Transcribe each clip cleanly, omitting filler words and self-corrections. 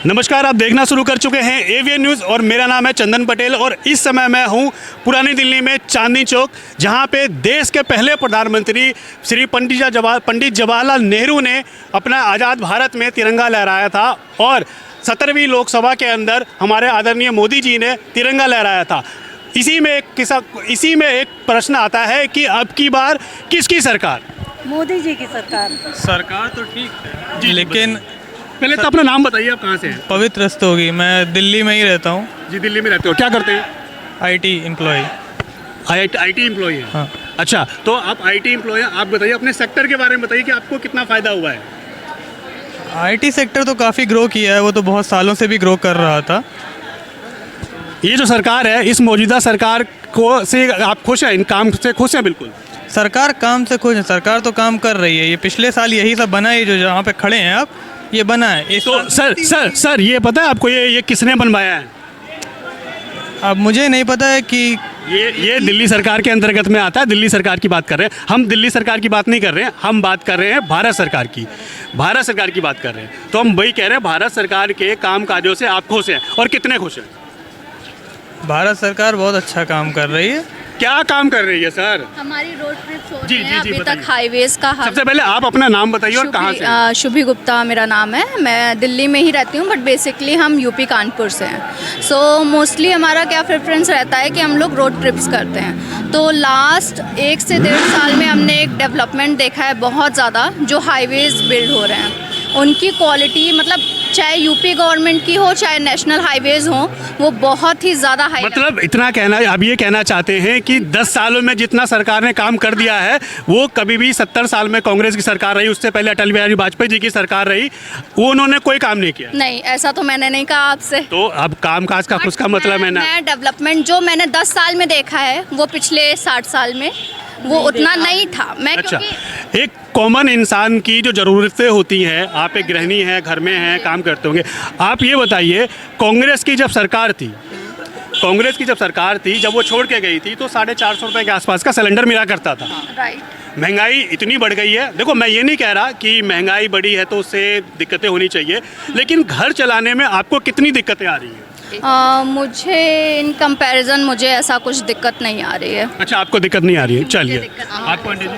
नमस्कार, आप देखना शुरू कर चुके हैं एवीएन न्यूज़ और मेरा नाम है चंदन पटेल और इस समय मैं हूं पुरानी दिल्ली में चांदनी चौक, जहां पे देश के पहले प्रधानमंत्री श्री पंडित जवाहरलाल नेहरू ने अपना आज़ाद भारत में तिरंगा लहराया था और 17वीं लोकसभा के अंदर हमारे आदरणीय मोदी जी ने तिरंगा लहराया था। इसी में एक प्रश्न आता है कि अब की बार किसकी सरकार? मोदी जी की सरकार। सरकार तो ठीक है जी, लेकिन पहले तो अपना नाम बताइए, आप कहाँ से हैं? पवित्र स्तु होगी। मैं दिल्ली में ही रहता हूँ। जी, दिल्ली में रहते हो, क्या करते हैं? IT employ. आईटी एम्प्लॉय है। हाँ। अच्छा, तो आप आईटी एम्प्लॉय हैं, आप बताइए अपने सेक्टर के बारे में बताइए कि आपको कितना फ़ायदा हुआ है? आईटी सेक्टर तो काफ़ी ग्रो किया है, वो तो बहुत सालों से भी ग्रो कर रहा था। ये जो सरकार है, इस मौजूदा सरकार से आप खुश हैं? इन काम से खुश हैं? बिल्कुल। सरकार काम से खुश है, सरकार तो काम कर रही है। ये पिछले साल यही सब बना है, जो जहाँ पे खड़े हैं आप, ये बना है। तो सर ये पता है आपको ये किसने बनवाया है? अब मुझे नहीं पता है कि ये दिल्ली सरकार के अंतर्गत में आता है। दिल्ली सरकार की बात कर रहे हैं हम, दिल्ली सरकार की बात नहीं कर रहे हैं हम, बात कर रहे हैं भारत सरकार की। भारत सरकार की बात कर रहे हैं, तो हम वही कह रहे हैं भारत सरकार के काम काजों से आप खुश हैं और कितने खुश हैं? भारत सरकार बहुत अच्छा काम कर रही है। क्या काम कर रही है सर? हमारी रोड ट्रिप्स हो जी, रही जी, हैं जी, अभी बताइए। तक हाईवेज का हाल। सबसे पहले आप अपना नाम बताइए और कहाँ से हैं? शुभी गुप्ता मेरा नाम है। मैं दिल्ली में ही रहती हूँ, बट बेसिकली हम यूपी कानपुर से हैं। सो मोस्टली हमारा क्या प्रेफरेंस रहता है कि हम लोग रोड ट्रिप्स करते हैं। तो लास्ट 1 से 1.5 साल में हमने एक डेवलपमेंट देखा है बहुत ज़्यादा, जो हाईवेज बिल्ड हो रहे हैं। उनकी क्वालिटी, मतलब चाहे यूपी गवर्नमेंट की हो चाहे नेशनल हाईवेज हो, वो बहुत ही ज़्यादा हाई। मतलब इतना कहना, अब ये कहना चाहते हैं कि 10 सालों में जितना सरकार ने काम कर दिया है, वो कभी भी 70 साल में कांग्रेस की सरकार रही, उससे पहले अटल बिहारी वाजपेयी जी की सरकार रही, वो उन्होंने कोई काम नहीं किया। नहीं, ऐसा तो मैंने नहीं कहा आपसे। तो अब काम काज का उसका मतलब है ना। मैं डेवलपमेंट जो मैंने 10 साल में देखा है, वो पिछले 60 साल में वो उतना नहीं था। मैं अच्छा, एक कॉमन इंसान की जो ज़रूरतें होती हैं, आप एक गृहिणी हैं, घर में हैं, काम करते होंगे, आप ये बताइए कांग्रेस की जब सरकार थी, जब वो छोड़ के गई थी, तो 450 रुपये के आसपास का सिलेंडर मिला करता था। राइट। महंगाई इतनी बढ़ गई है। देखो, मैं ये नहीं कह रहा कि महंगाई बढ़ी है तो उससे दिक्कतें होनी चाहिए, लेकिन घर चलाने में आपको कितनी दिक्कतें आ रही हैं? मुझे इन कंपैरिजन मुझे ऐसा कुछ दिक्कत नहीं आ रही है। अच्छा, आपको दिक्कत नहीं आ रही है, चलिए। आपको आंटी जी,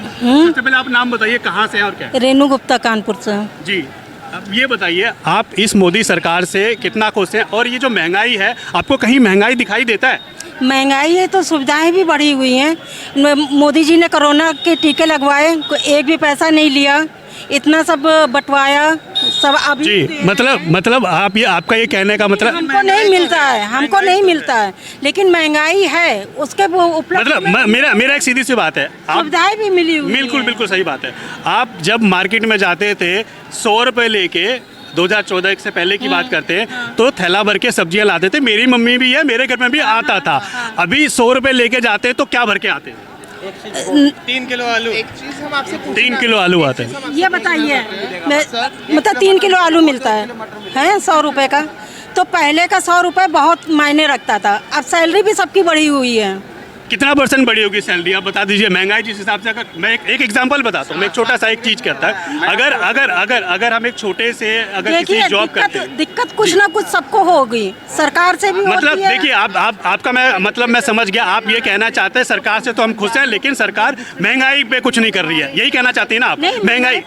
सबसे पहले आप नाम बताइए, कहाँ से हैं और क्या? रेनू गुप्ता, कानपुर से। जी, अब ये बताइए आप इस मोदी सरकार से कितना खुश हैं और ये जो महंगाई है, आपको कहीं महंगाई दिखाई देता है? महंगाई है तो सुविधाएं भी बढ़ी हुई हैं। मोदी जी ने कोरोना के टीके लगवाए, एक भी पैसा नहीं लिया, इतना सब बंटवाया सब। अभी जी, मतलब आप ये, आपका ये कहने का मतलब हमको नहीं मिलता है, लेकिन महंगाई है उसके उपलब्ध मतलब मेरा एक सीधी सी बात है, आप सुविधाएं भी मिली हुई बिल्कुल हैं। बिल्कुल सही बात है। आप जब मार्केट में जाते थे 100 रुपये लेके, 2014 से पहले की बात करते हैं, तो थैला भर के सब्जियां लाते थे। मेरी मम्मी भी है, मेरे घर में भी आता था। अभी 100 रुपये लेके जाते हैं तो क्या भर के आते हैं? 3 किलो आलू। 3 किलो आलू आते हैं। ये बताइए, मतलब 3 किलो आलू मिलता है 100 रुपये का। तो पहले का 100 रुपये बहुत मायने रखता था। अब सैलरी भी सबकी बढ़ी हुई है। कितना % बढ़ी होगी सैलरी, आप बता दीजिए। महंगाई जिस हिसाब से, अगर मैं एक एग्जांपल बताता हूँ, मैं एक छोटा सा एक चीज़ कहता है, अगर हम एक छोटे से अगर किसी जॉब करते हैं, दिक्कत कुछ ना कुछ सबको होगी, सरकार से भी मतलब होती है। देखिए, आपका मैं समझ गया। आप ये कहना चाहते हैं सरकार से तो हम खुश हैं, लेकिन सरकार महंगाई पे कुछ नहीं कर रही है, यही कहना चाहती है ना आप? नहीं, महंगाई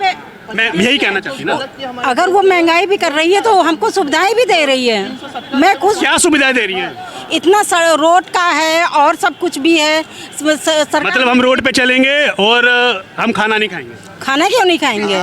मैं यही कहना चाहती हूँ ना। अगर वो महंगाई भी कर रही है तो हमको सुविधाएं भी दे रही है। मैं खुश। क्या सुविधाएं दे रही है? इतना रोड का है और सब कुछ भी है। मतलब हम रोड पे चलेंगे और हम खाना नहीं खाएंगे? खाना क्यों नहीं खाएंगे?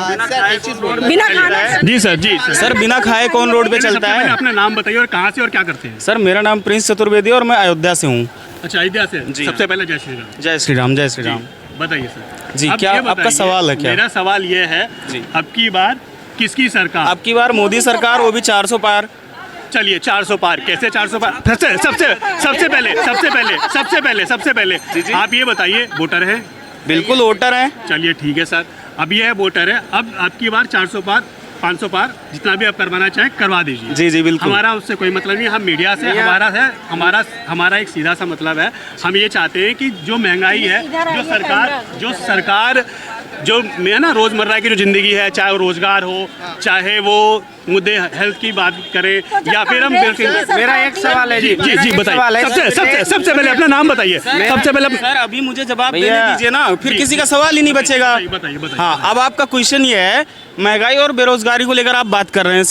बिना खाना। जी सर, जी सर, बिना खाए कौन रोड पे चलता है? अपना नाम बताइए और कहाँ से और क्या करते हैं? सर, मेरा नाम प्रिंस चतुर्वेदी और मैं अयोध्या से हूँ। अच्छा, अयोध्या से। जी। सबसे पहले जय श्री राम। जय श्री राम, जय श्री राम। बताइए सर। जी, अब क्या ये आपका बताइए, सवाल है क्या? मेरा सवाल ये है, जी। अब की बार किसकी सरकार? अब की बार मोदी सरकार, वो भी 400 पार। चलिए, 400 पार। कैसे 400 पार? सबसे पहले जी। आप ये बताइए, वोटर है? बिल्कुल वोटर हैं। चलिए ठीक है सर, अब ये है वोटर है। अब आपकी बार 400 पार, 500 पार, जितना भी आप करवाना चाहें करवा दीजिए। जी जी, बिल्कुल। हमारा उससे कोई मतलब नहीं। हम मीडिया से हमारा एक सीधा सा मतलब है, हम ये चाहते हैं कि जो महंगाई है, जो सरकार जो है ना, रोज़मर्रा की जो ज़िंदगी है, चाहे वो रोज़गार हो, चाहे वो मुद्दे हेल्थ की बात करें या फिर हम मेरा एक सवाल है जी। जी बताइए, सबसे पहले अपना नाम बताइए। सबसे पहले सर अभी मुझे जवाब देने दीजिए ना, फिर किसी का सवाल ही नहीं बचेगा। बताइए। हाँ, अब आपका क्वेश्चन ये है, महंगाई और बेरोजगारी को लेकर आप बात कर रहे हैं,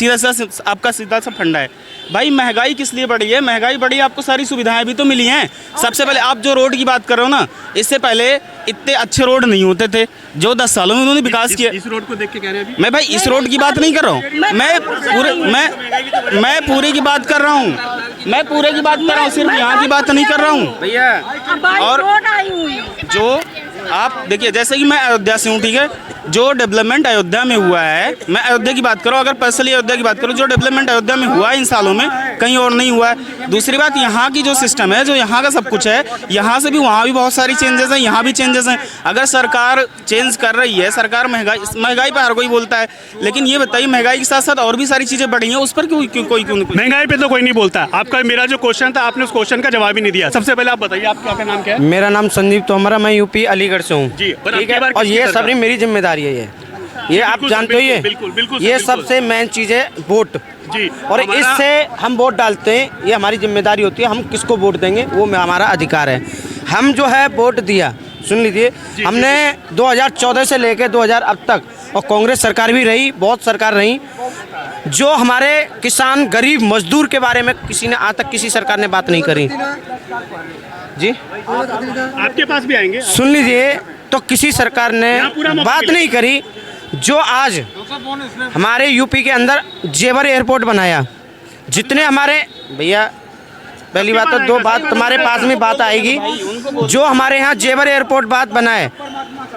आपका सीधा सा फंडा है। भाई महंगाई किस लिए बढ़ी है? महंगाई बढ़ी है, आपको सारी सुविधाएं भी तो मिली हैं। सबसे पहले आप जो रोड की बात कर रहे हो ना, इससे पहले इतने अच्छे रोड नहीं होते थे जो 10 सालों में उन्होंने विकास किया। इस रोड को देख के कह रहे हैं अभी? मैं भाई इस रोड की बात नहीं कर रहा हूँ, मैं पूरे की बात कर रहा हूँ, सिर्फ यहाँ की बात नहीं कर रहा हूँ भैया। और जो आप देखिए, जैसे कि मैं अयोध्या से हूँ, ठीक है, जो डेवलपमेंट अयोध्या में हुआ है, मैं अयोध्या की बात करूँ, अगर पर्सनली अयोध्या की बात करूँ, जो डेवलपमेंट अयोध्या में हुआ है इन सालों में, कहीं और नहीं हुआ है। दूसरी बात, यहाँ की जो सिस्टम है, जो यहाँ का सब कुछ है, यहाँ से भी वहाँ भी बहुत सारी चेंजेस हैं, यहाँ भी चेंजेस हैं। अगर सरकार चेंज कर रही है, सरकार महंगाई पर हर कोई बोलता है, लेकिन ये बताइए महंगाई के साथ साथ और भी सारी चीज़ें बढ़ी हैं, उस पर कोई क्यों? महंगाई पे तो कोई नहीं बोलता। आपका मेरा जो क्वेश्चन था, आपने उस क्वेश्चन का जवाब ही नहीं दिया। सबसे पहले आप बताइए, आपका नाम क्या है? मेरा नाम संदीप तोमरा, मैं यूपी अलीगढ़ से हूँ। जी, पर ठीक अब है, की बार और किसकी ये सरकार? सबरी मेरी जिम्मेदारी है। ये आप बिल्कुल, जानते हो, ये बिल्कुल ये बिल्कुल। सबसे मेन चीज़ है वोट। जी, और हमारा- इससे हम वोट डालते हैं, ये हमारी जिम्मेदारी होती है। हम किसको वोट देंगे वो हमारा अधिकार है। हम जो है वोट दिया, सुन लीजिए, हमने 2014 से लेकर 2000 अब तक, और कांग्रेस सरकार भी रही, बहुत सरकार रही, जो हमारे किसान गरीब मजदूर के बारे में किसी ने आज तक किसी सरकार ने बात नहीं करी। जी आपके पास भी आएंगे। सुन लीजिए, तो किसी सरकार ने यहाँ पूरा मौका बात मिलेगा। नहीं करी। जो आज हमारे यूपी के अंदर जेवर एयरपोर्ट बनाया, जितने हमारे भैया, पहली बात तो दो बात तुम्हारे पास में बात आएगी, जो हमारे यहाँ जेवर एयरपोर्ट बात बनाए,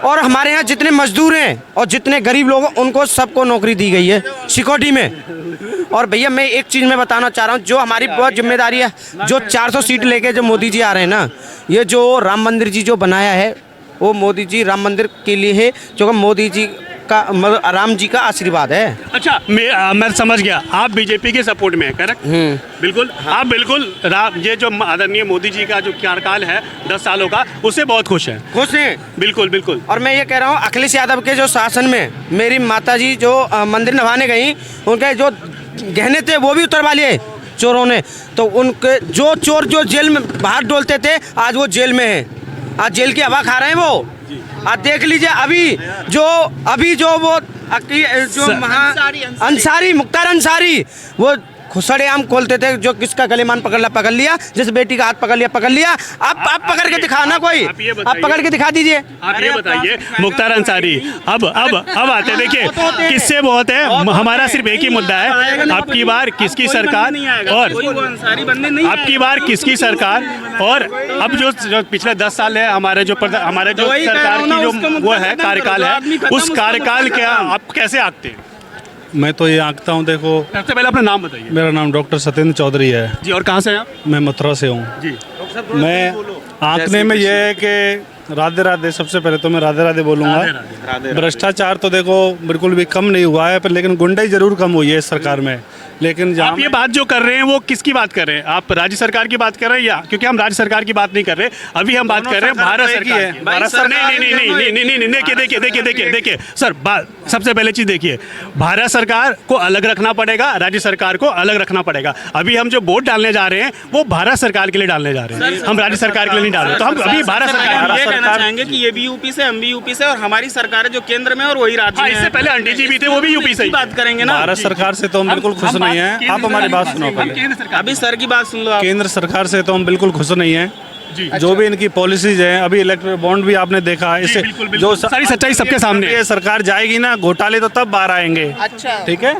और हमारे यहाँ जितने मजदूर हैं और जितने गरीब लोग हैं, उनको सबको नौकरी दी गई है सिक्योरिटी में। और भैया मैं एक चीज़ मैं बताना चाह रहा हूँ, जो हमारी बहुत जिम्मेदारी है, जो 400 सीट लेके जो मोदी जी आ रहे हैं ना, ये जो राम मंदिर जी जो बनाया है, वो मोदी जी राम मंदिर के लिए है, जो मोदी जी का राम जी का आशीर्वाद है। अच्छा, मैं समझ गया, आप बीजेपी के सपोर्ट में है, करेक्ट? बिल्कुल। आप बिल्कुल ये जो आदरणीय मोदी जी का जो कार्यकाल है 10 सालों का, उससे बहुत खुश हैं। खुश हैं, बिल्कुल। और मैं ये कह रहा हूँ, अखिलेश यादव के जो शासन में मेरी माताजी जो मंदिर नभाने गई, उनके जो गहने थे वो भी उतरवा लिए चोरों ने। तो उनके जो चोर जो जेल में बाहर डोलते थे, आज वो जेल में है, आज जेल की हवा खा रहे हैं वो। आज देख लीजिए, अभी जो वो अंसारी, मुख्तार अंसारी, वो खुसड़ेआम खोलते थे, जो किसका गलेमान पकड़ लिया, जिस बेटी का हाथ पकड़ लिया। अब पकड़ के दिखाना, कोई आप पकड़ के दिखा दीजिए। आप ये बताइए, मुख्तार अंसारी, अब आते हैं। देखिए, किससे बहुत है, हमारा सिर्फ एक ही मुद्दा है, आपकी बार किसकी सरकार, और आपकी बार किसकी सरकार, और अब जो पिछले 10 साल है हमारे जो सरकार की जो वो है कार्यकाल है, उस कार्यकाल के आप कैसे आंकते हैं? मैं तो ये आंकता हूँ, देखो, सबसे पहले अपना नाम बताइए। मेरा नाम डॉक्टर सत्येंद्र चौधरी है जी, और कहाँ से हैं आप? मैं मथुरा से हूँ जी। मैं आंकने में ये है कि राधे राधे, सबसे पहले तो मैं राधे राधे बोलूँगा। भ्रष्टाचार तो देखो बिल्कुल भी कम नहीं हुआ है, पर लेकिन गुंडाई जरूर कम हुई है इस सरकार में। लेकिन जहाँ आप ये बात जो कर रहे हैं वो किसकी बात कर रहे हैं? आप राज्य सरकार की बात कर रहे हैं, या क्योंकि हम राज्य सरकार की बात नहीं कर रहे, अभी हम बात कर रहे हैं भारत सरकार की। भारत सरकार नहीं, देखिए सर, सबसे पहले चीज देखिए, भारत सरकार को अलग रखना पड़ेगा, राज्य सरकार को अलग रखना पड़ेगा। अभी हम जो वोट डालने जा रहे हैं वो भारत सरकार के लिए डालने जा रहे हैं, हम राज्य सरकार के लिए नहीं डाल रहे। तो हम अभी भारत सरकार ये कहना चाहेंगे कि ये भी यूपी से, हम भी यूपी से, और हमारी सरकार जो केंद्र में और वही राज्य में इससे पहले आंटी जी भी थे, वो भी यूपी से ही। बात करेंगे ना। भारत सरकार से तो हम बिल्कुल खुश नहीं हैं। आप हमारी बात सुनो पहले। अभी सर की बात सुन लो आप। केंद्र सरकार से तो हम बिल्कुल खुश नहीं हैं। जो भी इनकी पॉलिसीज हैं, अभी इलेक्ट्रिक बॉन्ड भी आपने देखा, इससे जो सारी सच्चाई सबके सामने है। ये सरकार जाएगी ना, घोटाले तो तब बाहर आएंगे। अच्छा, ठीक है,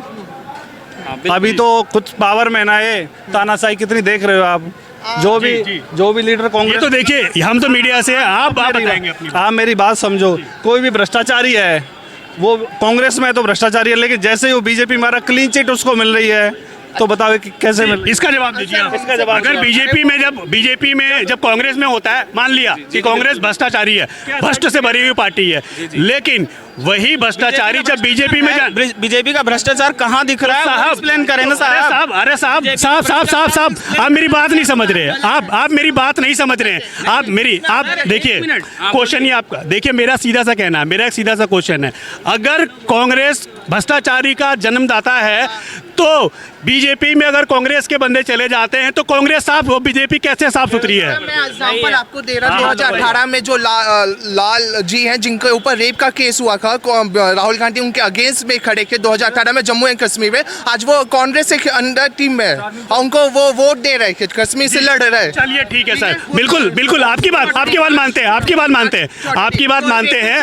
अभी तो कुछ पावर में ना है, तानाशाही कितनी देख रहे हो आप। जो भी लीडर ये कांग्रेस, तो देखिए, हम तो मीडिया से हैं, आप बताएंगे अपनी बात। आप मेरी बात समझो, कोई भी भ्रष्टाचारी है, वो कांग्रेस में तो भ्रष्टाचारी है, लेकिन जैसे ही वो बीजेपी में क्लीन चिट उसको मिल रही है, तो बताओ कि कैसे मिल। इसका जवाब दीजिए आप। इसका जवाब अगर बीजेपी में जब कांग्रेस में होता है, मान लिया कि कांग्रेस भ्रष्टाचारी है, भ्रष्ट से भरी हुई पार्टी है, लेकिन वही भ्रष्टाचारी जब बीजेपी में बीजेपी का भ्रष्टाचार कहाँ दिख रहा है? साहब एक्सप्लेन करें ना साहब। अरे साहब आप मेरी बात नहीं समझ रहे हैं। आप मेरी बात नहीं समझ रहे हैं। आप देखिए क्वेश्चन ही आपका देखिए, मेरा सीधा सा कहना है, मेरा एक सीधा सा क्वेश्चन है, अगर कांग्रेस भ्रष्टाचारी का जन्मदाता है तो बीजेपी में अगर कांग्रेस के बंदे चले जाते हैं तो कांग्रेस साफ, वो बीजेपी कैसे साफ सुथरी है? मैं एग्जांपल आपको दे रहा हूँ 2018 में जो लाल जी हैं जिनके ऊपर रेप का केस हुआ था, राहुल गांधी उनके अगेंस्ट में खड़े थे 2018 में जम्मू एंड कश्मीर में। आज वो कांग्रेस के अंडर टीम में है और उनको वो वोट दे रहे थे, कश्मीर से लड़ रहे। चलिए ठीक है सर, बिल्कुल आपकी बात मानते हैं।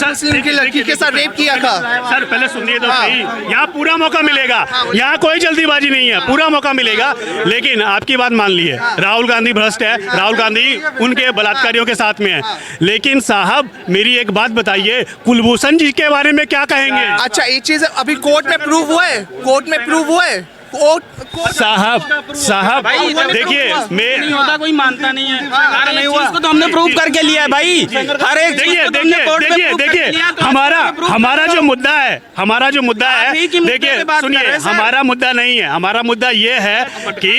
मुस्लिम की लड़की के साथ रेप किया था। सर पहले सुनिए तो सही, यहाँ पूरा मौका मिलेगा, यहाँ कोई जल्दीबाजी नहीं है, पूरा मौका मिलेगा। लेकिन आपकी बात मान ली है, राहुल गांधी भ्रष्ट है, राहुल गांधी उनके बलात्कारियों के साथ में है। लेकिन साहब मेरी एक बात बताइए, कुलभूषण जी के बारे में क्या कहेंगे? अच्छा ये चीज अभी कोर्ट में प्रूव हुआ है, साहब देखिए, मैं नहीं होता, कोई मानता नहीं है। हर एक चीज को तो हमने प्रूव करके लिया है भाई। हर एक देखिए हमारा जो मुद्दा है देखिए सुनिए, हमारा मुद्दा नहीं है, हमारा मुद्दा ये है कि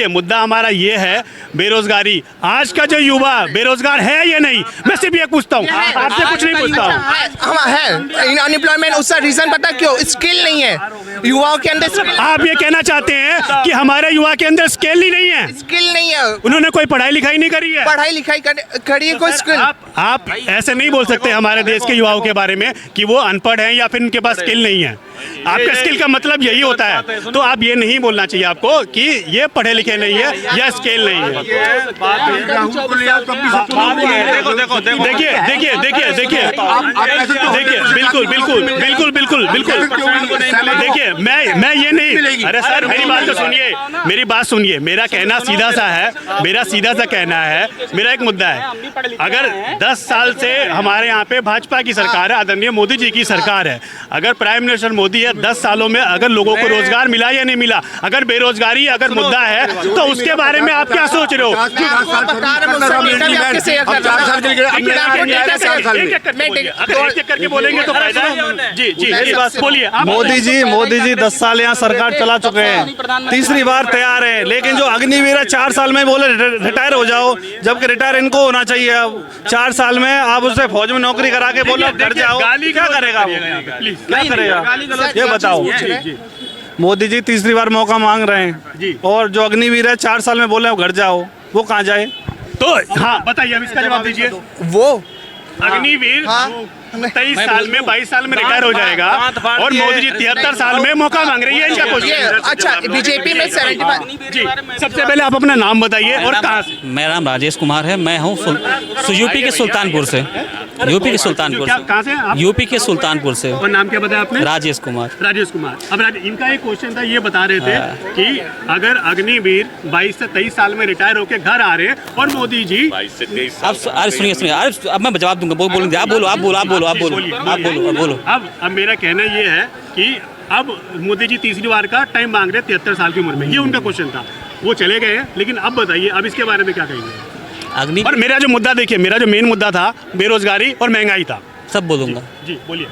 मुद्दा हमारा ये है बेरोजगारी। आज का जो युवा बेरोजगार है या नहीं, मैं सिर्फ ये पूछता हूँ, आपसे कुछ नहीं पूछता हूँ। है अनएम्प्लॉयमेंट, उसका रीजन पता क्यों? स्किल नहीं है युवाओं के अंदर। आप ये कहना चाहते हैं कि हमारे युवा के अंदर स्किल ही नहीं है? स्किल नहीं है, उन्होंने कोई पढ़ाई लिखाई नहीं करी है। पढ़ाई लिखाई करी है, कोई स्किल। आप ऐसे नहीं बोल सकते हमारे देश के युवाओं के बारे में कि वो अनपढ़ हैं या फिर उनके पास स्किल नहीं है। आपका स्किल का मतलब यही होता है, तो आप ये नहीं बोलना चाहिए आपको कि ये पढ़े लिखे नहीं है या स्किल नहीं है। बिल्कुल देखिए, मैं ये नहीं, अरे सर मेरी बात सुनिए, मेरा कहना सीधा सा कहना है, मेरा एक मुद्दा है। अगर 10 साल से हमारे यहाँ पे भाजपा की सरकार है, आदरणीय मोदी जी की सरकार है, अगर प्राइम मिनिस्टर मोदी है, 10 सालों में अगर लोगों को रोजगार मिला या नहीं मिला, अगर बेरोजगारी अगर मुद्दा है तो उसके बारे में आप क्या सोच रहे हो? एक करके बोलेंगे तो फायदा है। जी बोलिए। मोदी जी 10 साल यहाँ सरकार चला चुके हैं, तीसरी बार तैयार है। लेकिन जो अग्निवीर 4 साल में बोले रिटायर हो जाओ, जबकि रिटायर इनको होना चाहिए। अब 4 साल में आप उससे फौज में नौकरी करा के बोलो घर जाओ, क्या करेगा वो? क्या करेगा ये बताओ? मोदी जी तीसरी बार मौका मांग रहे हैं और जो अग्निवीर है 4 साल में बोले घर जाओ, वो कहाँ जाए? तो हाँ बताइए, अब इसका जवाब दीजिए। वो अग्निवीर 23 साल में 22 साल में रिटायर हो जाएगा और मोदी जी 73 साल में मौका मांग रही है, इनका क्वेश्चन। अच्छा बीजेपी में 75। जी सबसे पहले आप अपना नाम बताइए और कहाँ से? मेरा नाम राजेश कुमार है, मैं हूँ यूपी के सुल्तानपुर से। यूपी के सुल्तानपुर से। कहाँ से आप? यूपी के सुल्तानपुर से। और नाम क्या बताया आपने? राजेश कुमार। अब इनका एक क्वेश्चन था, ये बता रहे थे कि अगर अग्निवीर 22 से 23 साल में रिटायर होकर घर आ रहे हैं और मोदी जी 22 से 23 अब अरे सुनिए अरे अब मैं जवाब दूंगा, बोलेंगे आप बोलो। अब मेरा कहना ये है कि अब मोदी जी तीसरी बार का टाइम मांग रहे 73 साल की उम्र में, ये उनका क्वेश्चन था। वो चले गए हैं, लेकिन अब बताइए अब इसके बारे में क्या कहेंगे? और मेरा जो मुद्दा देखिए, मेरा जो मेन मुद्दा था बेरोजगारी और महंगाई था। सब बोलूँगा जी बोलिए।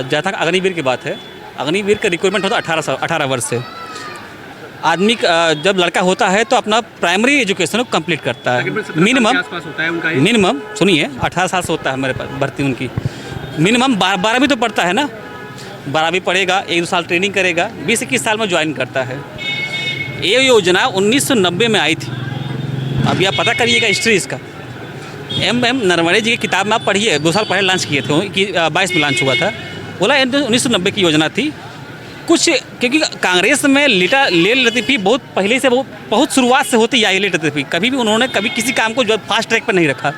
जहाँ तक अग्निवीर की बात है, अग्निवीर का रिक्वायरमेंट होता है 18 वर्ष से। आदमी जब लड़का होता है तो अपना प्राइमरी एजुकेशन को कंप्लीट करता है। मिनिमम सुनिए 18 साल से होता है मेरे पास भर्ती उनकी। मिनिमम 12वीं तो पढ़ता है ना, 12वीं पढ़ेगा, 1-2 साल ट्रेनिंग करेगा, 20-21 साल में ज्वाइन करता है। ये योजना 1990 में आई थी। अभी आप पता करिएगा हिस्ट्री इसका। M नरवणे जी की किताब में आप पढ़िए, 2 साल पहले लॉन्च किए थे कि 22 में लॉन्च हुआ था। बोला 1990 की योजना थी कुछ, क्योंकि कांग्रेस में ले लेती थी बहुत पहले से, बहुत शुरुआत से होती आई लेती थी। कभी भी उन्होंने किसी काम को जो फास्ट ट्रैक पर नहीं रखा।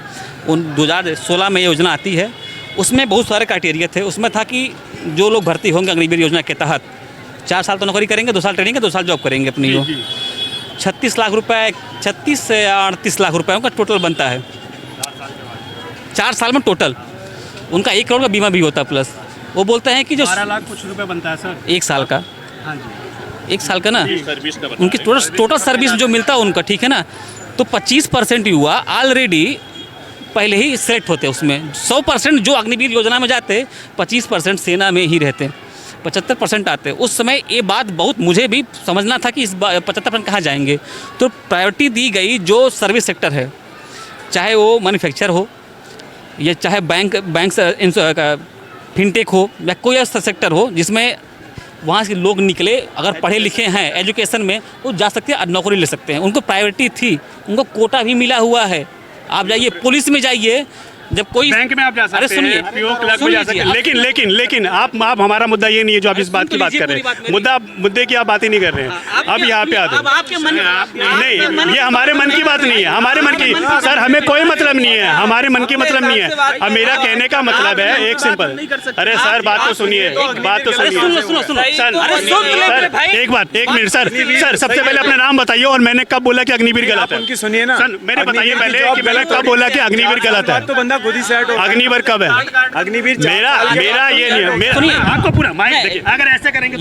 2016 में ये योजना आती है, उसमें बहुत सारे क्राइटेरिया थे। उसमें था कि जो लोग भर्ती होंगे अग्निवीर योजना के तहत 4 साल तो नौकरी करेंगे, 2 साल ट्रेनिंग, 2 साल जॉब करेंगे अपनी। 36 लाख रुपये, 36 से 38 लाख रुपये उनका टोटल बनता है 4 साल में टोटल। उनका 1 करोड़ का बीमा भी होता है प्लस। वो बोलते हैं कि जो 12 लाख कुछ रुपए बनता है सर 1 साल का। हाँ जी 1 साल का ना, उनकी टोटल सर्विस जो मिलता है उनका, ठीक है ना। तो 25% युवा ऑलरेडी पहले ही सेलेक्ट होते हैं उसमें। 100% जो अग्निवीर योजना में जाते 25% सेना में ही रहते, 75% आते। उस समय ये बात बहुत मुझे भी समझना था कि इस 75% कहाँ जाएंगे। तो प्रायोरिटी दी गई जो सर्विस सेक्टर है, चाहे वो मैन्युफैक्चर हो या चाहे बैंक फिनटेक हो या कोई ऐसा सेक्टर हो जिसमें वहाँ से लोग निकले, अगर पढ़े लिखे हैं एजुकेशन में, वो जा सकते हैं और नौकरी ले सकते हैं। उनको प्रायोरिटी थी, उनको कोटा भी मिला हुआ है। आप जाइए पुलिस में जाइए, जब कोई बैंक में आप जा सकते अरे सुनिए, हैं, पीओ क्लर्क में जा सकते हैं, लेकिन आप हमारा मुद्दा ये नहीं है जो आप इस बात की बात कर रहे हैं। मुद्दे की आप बात ही नहीं कर रहे हैं। अब यहाँ पे आते नहीं, ये हमारे मन की बात नहीं है, हमारे मन की सर हमें कोई मतलब नहीं है, हमारे मन की मतलब नहीं है। अब मेरा कहने का मतलब है एक सिंपल, अरे सर बात तो सुनिए, बात तो सुनिए सर, एक मिनट सर सबसे पहले अपना नाम बताइए और मैंने कब बोला कि अग्निवीर गलत है? उनकी सुनिए ना सर मैंने बताइए पहले कि मैंने कब बोला कि अग्निवीर गलत है? तो बंदा खुद ही सेट हो। अग्निवीर कब है? अग्निवीर मेरा ये नहीं है, मेरा आपको पूरा माइक देखिए, अगर ऐसे करेंगे